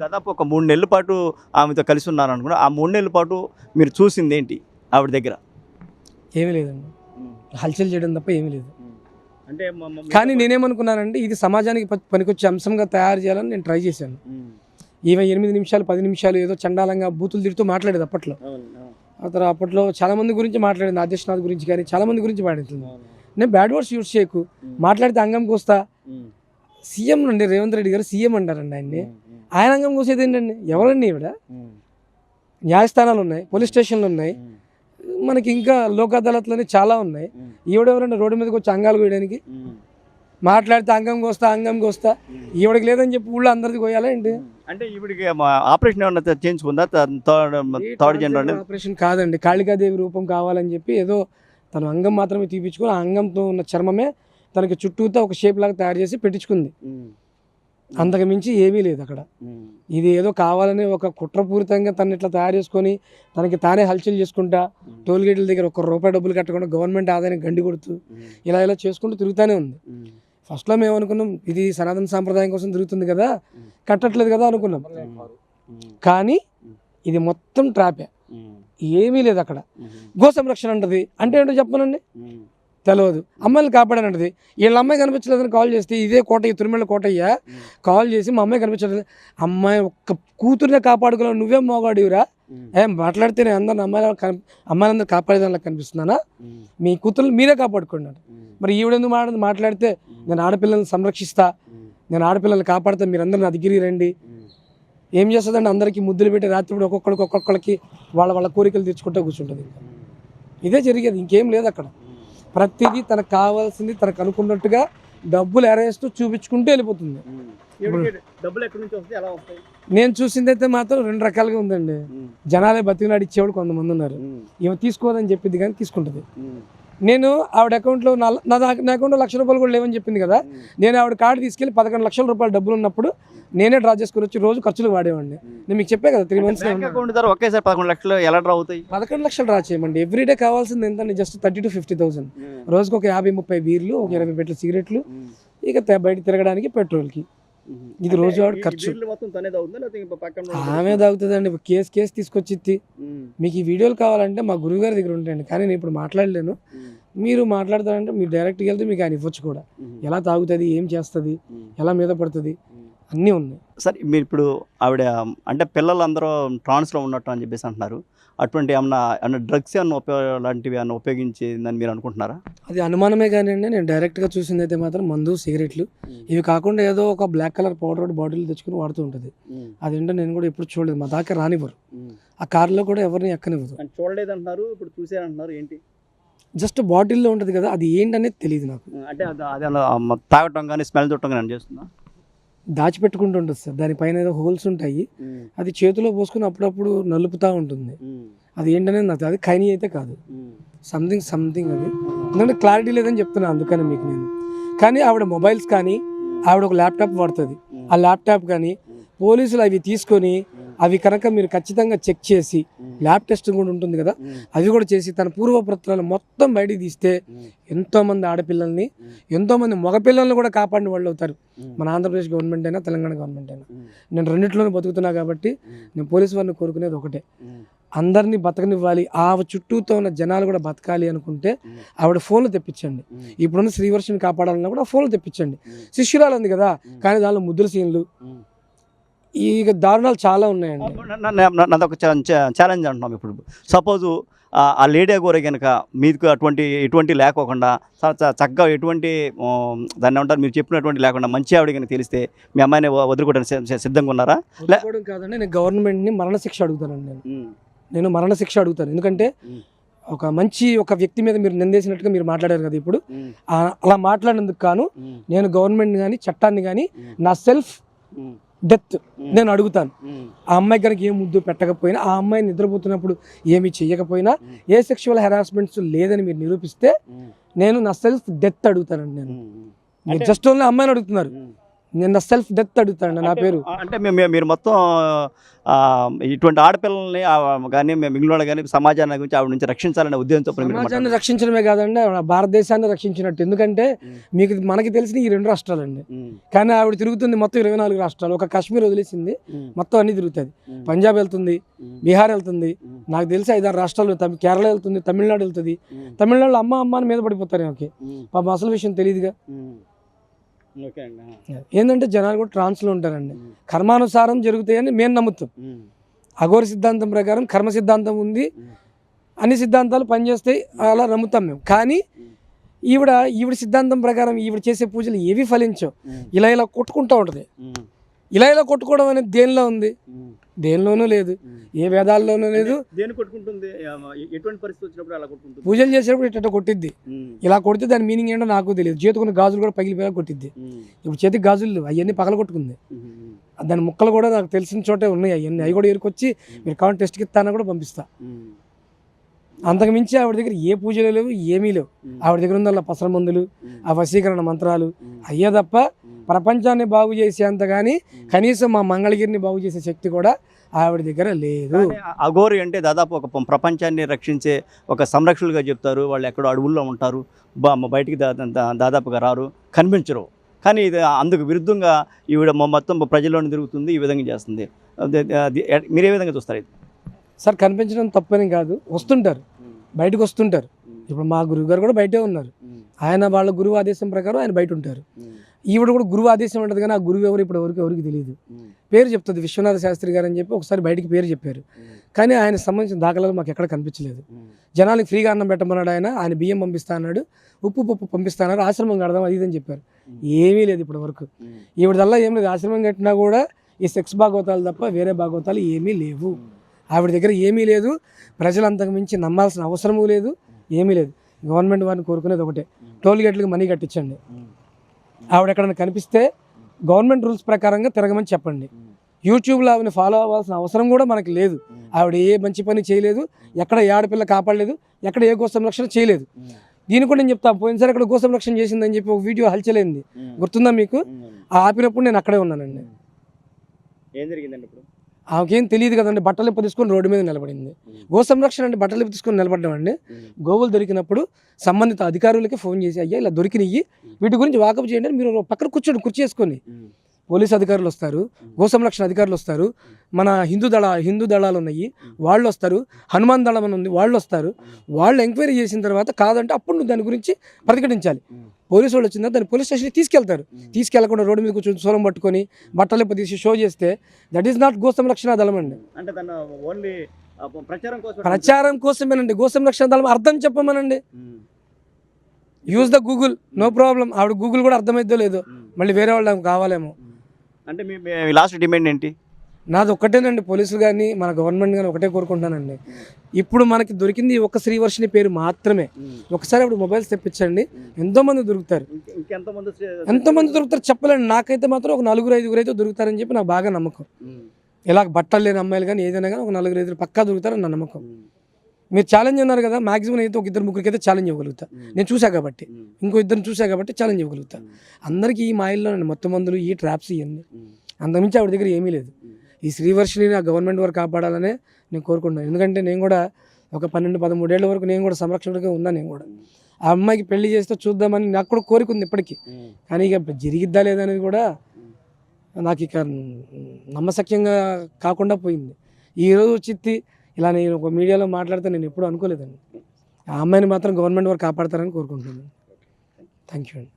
దాదాపు ఒక 3 నెలల పాటు ఆమెతో కలిసి ఉన్నారనుకున్నా. ఆ 3 నెలల పాటు మీరు చూసింది ఏంటి ఆవిడ దగ్గర? ఏమీ లేదండి, హల్చల్ చేయడం తప్ప ఏమీ లేదు. అంటే కానీ నేనేమనుకున్నానంటే ఇది సమాజానికి పనికొచ్చే అంశంగా తయారు చేయాలని నేను ట్రై చేశాను. ఈమె 8 నిమిషాలు 10 నిమిషాలు ఏదో చండాలంగా బూతులు తిడుతూ మాట్లాడేది అప్పట్లో. అప్పట్లో చాలా మంది గురించి మాట్లాడింది, ఆదిత్యనాథ్ గురించి కానీ చాలా మంది గురించి మాట్లాడుతుంది. నేను బ్యాడ్ వర్డ్స్ యూజ్ చేయకు, మాట్లాడితే అంగంకి వస్తా. సీఎం నుండి రేవంత్ రెడ్డి గారు సీఎం అంటారండి ఆయన్ని. ఆయన అంగం కోసేది ఏంటండి? ఎవరండి ఈవిడ? న్యాయస్థానాలు ఉన్నాయి, పోలీస్ స్టేషన్లు ఉన్నాయి, మనకి ఇంకా లోక్ అదాలత్లని చాలా ఉన్నాయి. ఈవిడెవరన్నా రోడ్డు మీదకి వచ్చి అంగాలు కోయడానికి? మాట్లాడితే అంగం కోస్తా ఈవిడకి లేదని చెప్పి ఊళ్ళో అందరిది కోయాలా ఏంటి? అంటే ఈవిడికి ఆపరేషన్ ఏమన్నా చేయించుకుందా? థర్డ్ జనరల్ ఆపరేషన్ కాదండి, కాళికాదేవి రూపం కావాలని చెప్పి ఏదో తను అంగం మాత్రమే తీపించుకొని ఆ అంగంతో ఉన్న చర్మమే తనకి చుట్టూతో ఒక షేప్ లాగా తయారు చేసి పెట్టించుకుంది. అంతకు మించి ఏమీ లేదు అక్కడ. ఇది ఏదో కావాలని ఒక కుట్రపూరితంగా తను ఇట్లా తయారు చేసుకొని తనకి తానే హల్చల్ చేసుకుంటా, టోల్ గేట్ల దగ్గర ₹1 డబ్బులు కట్టకుండా గవర్నమెంట్ ఆదాయం గండి కొడుతూ ఇలా చేసుకుంటూ తిరుగుతూనే ఉంది. ఫస్ట్లో మేము అనుకున్నాం ఇది సనాతన సాంప్రదాయం కోసం తిరుగుతుంది కదా, కట్టట్లేదు కదా అనుకున్నాం. కానీ ఇది మొత్తం ట్రాపే, ఏమీ లేదు అక్కడ. గో సంరక్షణ అంటది అంటే ఏంటో చెప్పనండి, తెలియదు. అమ్మాయిని కాపాడనంటది. వీళ్ళ అమ్మాయి కనిపించలేదని కాల్ చేస్తే ఇదే కోటయ్య, తిరుమల కోటయ్య కాల్ చేసి మా అమ్మాయి కనిపించలేదు, అమ్మాయి ఒక్క కూతురునే కాపాడుకోవాలి, నువ్వేం మోగాడివిరా, ఏం మాట్లాడితే నేను అమ్మాయిలందరూ కాపాడేదానిలా కనిపిస్తున్నానా? మీ కూతురు మీరే కాపాడుకున్నాడు. మరి ఈవిడెందుకు మాట్లాడితే నేను ఆడపిల్లల్ని సంరక్షిస్తా, నేను ఆడపిల్లల్ని కాపాడుతా, మీరందరూ నా దగ్గరికి రండి. ఏం చేస్తుందండి? అందరికీ ముద్దులు పెట్టి రాత్రి ఒక్కొక్కరికి వాళ్ళ కోరికలు తెచ్చుకుంటూ కూర్చుంటుంది. ఇదే జరిగేది, ఇంకేం లేదు అక్కడ. ప్రతిదీ తనకు కావాల్సింది తనకు అనుకున్నట్టుగా డబ్బులు ఎరేస్తూ చూపించుకుంటూ వెళ్ళిపోతుంది. నేను చూసింది అయితే మాత్రం 2 రకాలుగా ఉందండి. జనాలే బతికినాడు ఇచ్చేవాడు కొంతమంది ఉన్నారు. ఏమో తీసుకోదని చెప్పింది కానీ తీసుకుంటుంది. నేను ఆవిడ అకౌంట్లో నా అకౌంట్లో ₹1,00,000 కూడా లేవని చెప్పింది కదా, నేను ఆవిడ కార్డు తీసుకెళ్ళి ₹11 లక్షల డబ్బులు ఉన్నప్పుడు నేనే డ్రా చేసుకుని వచ్చి రోజు ఖర్చులు వాడేవాడిని. నేను మీకు చెప్పే కదా 3 మంత్స్ ఒకేసారి 11 లక్షలు ఎలా డ్రా అవుతాయి? 11 లక్షలు డ్రా చేయమండి. ఎవ్రీడే కావాల్సింది ఎంత? Just 30,000 to 50,000. రోజుకి ఒక 50-30 బీర్లు, ఒక 20 పెట్టెలు సిగరెట్లు, ఇక బయట తిరగడానికి పెట్రోల్కి. ఇది రోజు ఆవిడ ఖర్చు. ఆమె తాగుతుందండి, కేసు తీసుకొచ్చి. మీకు ఈ వీడియోలు కావాలంటే మా గురువు గారి దగ్గర ఉంటాయండి, కానీ నేను ఇప్పుడు మాట్లాడలేను. మీరు మాట్లాడతారంటే మీరు డైరెక్ట్గా వెళ్తే మీకు ఆయన ఇవ్వచ్చు కూడా. ఎలా తాగుతుంది, ఏం చేస్తుంది, ఎలా మీద పడుతుంది, అన్నీ ఉన్నాయి. సరే, మీరు ఇప్పుడు ఆవిడ అంటే పిల్లలందరూ ట్రాన్స్లో ఉన్నట్టు అని చెప్పేసి అంటున్నారు. అటువంటి ఏమన్నా డ్రగ్స్ లాంటివి ఏమన్నా ఉపయోగించిందని మీరు అనుకుంటున్నారా? అది అనుమానమే కానీ అండి, నేను డైరెక్ట్గా చూసింది అయితే మాత్రం మందు, సిగరెట్లు, ఇవి కాకుండా ఏదో ఒక బ్లాక్ కలర్ పౌడర్ బాటిల్ తెచ్చుకుని వాడుతూ ఉంటుంది. అదేంటో నేను కూడా ఎప్పుడు చూడలేదు, మా దాకా రానివ్వరు. ఆ కార్లో కూడా ఎవరిని ఎక్కనివ్వదు. చూడలేదు అంటున్నారు, ఇప్పుడు చూసారంటున్నారు. ఏంటి? జస్ట్ బాటిల్లో ఉంటుంది కదా, అది ఏంటనేది తెలియదు నాకు. అంటే అది తాగటం కానీ స్మెల్ చూడటం కానీ చేస్తుందా? దాచిపెట్టుకుంటూ ఉంటుంది సార్, దానిపైన ఏదో హోల్స్ ఉంటాయి, అది చేతిలో పోసుకుని అప్పుడప్పుడు నలుపుతూ ఉంటుంది. అది ఏంటనేది నాకు అది ఖైనీ అయితే కాదు, సంథింగ్ అది. ఎందుకంటే క్లారిటీ లేదని చెప్తున్నాను, అందుకని మీకు నేను. కానీ ఆవిడ మొబైల్స్ కానీ, ఆవిడ ఒక ల్యాప్టాప్ వాడుతుంది, ఆ ల్యాప్టాప్ కానీ పోలీసులు అవి తీసుకొని అవి కనుక మీరు ఖచ్చితంగా చెక్ చేసి, ల్యాబ్ టెస్ట్ కూడా ఉంటుంది కదా, అవి కూడా చేసి తన పూర్వపత్రాలు మొత్తం బయటికి తీస్తే ఎంతోమంది ఆడపిల్లల్ని, ఎంతోమంది మగపిల్లల్ని కూడా కాపాడిన వాళ్ళు అవుతారు. మన ఆంధ్రప్రదేశ్ గవర్నమెంట్ అయినా తెలంగాణ గవర్నమెంట్ అయినా. నేను రెండిట్లోనే బతుకుతున్నా కాబట్టి నేను పోలీసు వారిని కోరుకునేది ఒకటే, అందరినీ బతకనివ్వాలి, ఆ చుట్టూతో ఉన్న జనాలు కూడా బతకాలి అనుకుంటే ఆవిడ ఫోన్లు తెప్పించండి. ఇప్పుడున్న శ్రీవర్షిని కాపాడాలన్నా కూడా ఫోన్లు తెప్పించండి. శిష్యురాలు ఉంది కదా, కానీ దానిలో ముద్దుల సీన్లు, ఈ దారుణాలు చాలా ఉన్నాయండి. నాదొక ఛాలెంజ్ అంటున్నాం. ఇప్పుడు సపోజు ఆ లేడీ గోరే కనుక మీకు ఎటువంటి లేకోకుండా చక్కగా ఎటువంటి దాన్ని ఏమంటారు మీరు చెప్పినటువంటి లేకుండా మంచి ఆవిడ కనుక తెలిస్తే మీ అమ్మాయిని వదులుకోవడానికి సిద్ధంగా ఉన్నారా? లేకపోవడం కాదండి, నేను గవర్నమెంట్ని మరణశిక్ష అడుగుతానండి. నేను మరణశిక్ష అడుగుతాను. ఎందుకంటే ఒక వ్యక్తి మీద మీరు నిందేసినట్టుగా మీరు మాట్లాడారు కదా, ఇప్పుడు అలా మాట్లాడినందుకు కాను నేను గవర్నమెంట్ కానీ చట్టాన్ని కానీ నా సెల్ఫ్ డెత్ నేను అడుగుతాను. ఆ అమ్మాయి కనుక ఏ ముద్దు పెట్టకపోయినా, ఆ అమ్మాయి నిద్రపోతున్నప్పుడు ఏమి చెయ్యకపోయినా, ఏ సెక్షువల్ హెరాస్మెంట్స్ లేదని మీరు నిరూపిస్తే నేను నా సెల్ఫ్ డెత్ అడుగుతానండి. నేను జస్ట్ ఓన్లీ అమ్మాయిని అడుగుతున్నారు, నేను సెల్ఫ్ డెత్ అడుగుతాను నా పేరు. అంటే మీరు మొత్తం ఇటువంటి ఆడపిల్లల్ని కానీ మిగిలిన వాళ్ళు కానీ సమాజాన్ని గురించి ఆవిడ నుంచి రక్షించాలనే ఉద్దేశంతో సమాజాన్ని రక్షించడమే కాదండి, భారతదేశాన్ని రక్షించినట్టు. ఎందుకంటే మనకి తెలిసిన ఈ 2 రాష్ట్రాలండి, కానీ ఆవిడ తిరుగుతుంది మొత్తం 24 రాష్ట్రాలు. ఒక కాశ్మీర్ వదిలేసింది, మొత్తం అన్ని తిరుగుతుంది. పంజాబ్ వెళ్తుంది, బీహార్ వెళ్తుంది, నాకు తెలిసి 5-6 రాష్ట్రాలు, కేరళ వెళ్తుంది, తమిళనాడు వెళ్తుంది. తమిళనాడులో అమ్మ అమ్మ అని మీద పడిపోతారు ఆమెకి. పాపం అసలు విషయం తెలియదుగా. ఏంటంటే జనాలు కూడా ట్రాన్స్లో ఉంటారండి. కర్మానుసారం జరుగుతాయని మేము నమ్ముతాం. అఘోర సిద్ధాంతం ప్రకారం కర్మ సిద్ధాంతం ఉంది, అన్ని సిద్ధాంతాలు పనిచేస్తాయి, అలా నమ్ముతాం మేము. కానీ ఈవిడ సిద్ధాంతం ప్రకారం ఈవిడ చేసే పూజలు ఏవి ఫలించవు. ఇలా కొట్టుకుంటూ ఉంటుంది. ఇలా కొట్టుకోవడం అనేది దేనిలో ఉంది? దేనిలోనూ లేదు, ఏ వేదాల్లోనూ లేదు. పూజలు చేసేటప్పుడు ఇట్లా కొట్టిద్ది, ఇలా కొడితే దాని మీనింగ్ ఏంటో నాకు తెలియదు. చేతుకున్న గాజులు కూడా పగిలిపోయా కొట్టిద్ది. ఇప్పుడు చేతికి గాజులు అవన్నీ పగల కొట్టుకుంది. దాని ముక్కలు కూడా నాకు తెలిసిన చోటే ఉన్నాయి. అవి కూడా ఏరుకొచ్చి మీరు కావాలి టెస్ట్కి ఇస్తానని కూడా పంపిస్తా. అంతకు మించి ఆవిడ దగ్గర ఏ పూజలు లేవు, ఏమీ లేవు. ఆవిడ దగ్గర ఉన్న పసర మందులు, ఆ వశీకరణ మంత్రాలు అయ్యే తప్ప ప్రపంచాన్ని బాగు చేసేంత కానీ కనీసం మా మంగళగిరిని బాగు చేసే శక్తి కూడా ఆవిడ దగ్గర లేదు. అఘోరి అంటే దాదాపు ఒక ప్రపంచాన్ని రక్షించే ఒక సంరక్షకులుగా చెప్తారు. వాళ్ళు ఎక్కడో అడవుల్లో ఉంటారు, బయటికి దాదాపుగా రారు, కనిపించరు. కానీ ఇది అందుకు విరుద్ధంగా ఈవిడ మొత్తం ప్రజల్లోనే తిరుగుతుంది, ఈ విధంగా చేస్తుంది. మీరు ఏ విధంగా చూస్తారు? ఇది సార్ కనిపించడం తప్పని కాదు, వస్తుంటారు, బయటకు వస్తుంటారు. ఇప్పుడు మా గురువు గారు కూడా బయటే ఉన్నారు. ఆయన వాళ్ళ గురువు ఆదేశం ప్రకారం ఆయన బయట ఉంటారు. ఈవిడ కూడా గురువు ఆదేశం ఉంటుంది, కానీ ఆ గురువు ఎవరు ఇప్పుడు ఎవరికి తెలియదు. పేరు చెప్తుంది విశ్వనాథ శాస్త్రి గారు అని చెప్పి ఒకసారి బయటికి పేరు చెప్పారు, కానీ ఆయన సంబంధించిన దాఖలాలు మాకు ఎక్కడ కనిపించలేదు. జనాలకి ఫ్రీగా అన్నం పెట్టమన్నాడు ఆయన బియ్యం పంపిస్తా అన్నాడు, ఉప్పు పప్పు పంపిస్తా అన్నాడు, ఆశ్రమం కడదాం అది అని చెప్పారు. ఏమీ లేదు ఇప్పటి వరకు. ఈవిడదల్లా ఏం లేదు. ఆశ్రమం కట్టినా కూడా ఈ సెక్స్ భాగవతాలు తప్ప వేరే భాగవతాలు ఏమీ లేవు. ఆవిడ దగ్గర ఏమీ లేదు. ప్రజలు అంతకు మించి నమ్మాల్సిన అవసరమూ లేదు, ఏమీ లేదు. గవర్నమెంట్ వారిని కోరుకునేది ఒకటే, టోల్ గేట్లకు మనీ కట్టించండి. ఆవిడ ఎక్కడైనా కనిపిస్తే గవర్నమెంట్ రూల్స్ ప్రకారంగా తిరగమని చెప్పండి. యూట్యూబ్లో ఆవిడని ఫాలో అవ్వాల్సిన అవసరం కూడా మనకి లేదు. ఆవిడ ఏ మంచి పని చేయలేదు, ఎక్కడ ఏ ఆడపిల్ల కాపాడలేదు, ఎక్కడ ఏ గో సంరక్షణ చేయలేదు. దీన్ని కూడా నేను చెప్తాను. పోయినసారి అక్కడ గో సంరక్షణ చేసిందని చెప్పి ఒక వీడియో హల్చలైంది, గుర్తుందా మీకు? ఆపినప్పుడు నేను అక్కడే ఉన్నానండి. ఏం జరిగిందండి? ఇప్పుడు ఆమెకేం తెలియదు కదండి. బట్టలు ఇప్పు తీసుకొని రోడ్డు మీద నిలబడింది. గో సంరక్షణ అంటే బట్టలు ఇప్పు తీసుకొని నిలబడ్డామండి. గోవులు దొరికినప్పుడు సంబంధిత అధికారులకి ఫోన్ చేసి, అయ్యా ఇలా దొరికినవి, వీటి గురించి వాకప్ చేయండి అని మీరు పక్కన కూర్చోండి, కుర్చీ చేసుకొని. పోలీస్ అధికారులు వస్తారు, గో సంరక్షణ అధికారులు వస్తారు, మన హిందూ దళాలు ఉన్నాయి వాళ్ళు వస్తారు, హనుమాన్ దళం అని ఉంది వాళ్ళు వస్తారు. వాళ్ళు ఎంక్వైరీ చేసిన తర్వాత కాదంటే అప్పుడు నువ్వు దాని గురించి ప్రతిఘటించాలి. పోలీసు వాళ్ళు వచ్చిందా దాన్ని పోలీస్ స్టేషన్కి తీసుకెళ్తారు. తీసుకెళ్లకుండా రోడ్డు మీద కూర్చొని సోలం పట్టుకొని బట్టలు తీసి షో చేస్తే దట్ ఈస్ నాట్ గో సంరక్షణ దళం అండి. ప్రచారం కోసమేనండి గో సంరక్షణ దళం. అర్థం చెప్పమనండి. Use the Google, no problem. ఆవిడ గూగుల్ కూడా అర్థమైద్దో లేదో, మళ్ళీ వేరే వాళ్ళు కావాలేమో. అంటే మీ లాస్ట్ డిమాండ్ ఏంటి? నాది ఒక్కటేనండి, పోలీసులు కానీ మన గవర్నమెంట్ కానీ ఒకటే కోరుకుంటున్నానండి. ఇప్పుడు మనకి దొరికింది ఒక శ్రీవర్షిని పేరు మాత్రమే. ఒకసారి అప్పుడు మొబైల్స్ తెప్పించండి, ఎంతోమంది దొరుకుతారు. ఎంతమంది దొరుకుతారు చెప్పలేండి. నాకైతే మాత్రం ఒక 4-5 అయితే దొరుకుతారని చెప్పి నాకు బాగా నమ్మకం. ఇలా బట్టలు లేని అమ్మాయిలు కానీ ఏదైనా కానీ ఒక 4-5 పక్కా దొరుకుతారని నా నమ్మకం. మీరు ఛాలెంజ్ అన్నారు కదా, మాక్సిమం అయితే ఒక 2-3 అయితే ఛాలెంజ్ ఇవ్వగలుగుతా. నేను చూసా కాబట్టి, ఇంకో 2 చూసా కాబట్టి ఛాలెంజ్ ఇవ్వగలుగుతా. అందరికీ ఈ మాయిల్లో మొత్తం మందులు, ఈ ట్రాప్స్ ఇవన్నీ. అంతకుమించి ఆవిడ దగ్గర ఏమీ లేదు. ఈ శ్రీవర్షిని ఆ గవర్నమెంట్ వారు కాపాడాలనే నేను కోరుకుంటున్నాను. ఎందుకంటే నేను కూడా ఒక 12-13 ఏళ్ల వరకు నేను కూడా సంరక్షకుడిగా ఉన్నాను. నేను కూడా ఆ అమ్మాయికి పెళ్లి చేస్తే చూద్దామని నాకు కూడా కోరిక ఉంది ఇప్పటికీ. కానీ ఇక జరిగిద్దా లేదనేది కూడా నాకు ఇక నమ్మశక్యంగా కాకుండా పోయింది. ఈరోజు చిత్తి ఇలా నేను ఒక మీడియాలో మాట్లాడితే నేను ఎప్పుడూ అనుకోలేదండి. ఆ అమ్మాయిని మాత్రం గవర్నమెంట్ వారు కాపాడతారని కోరుకుంటున్నాను. థ్యాంక్ యూ అండి.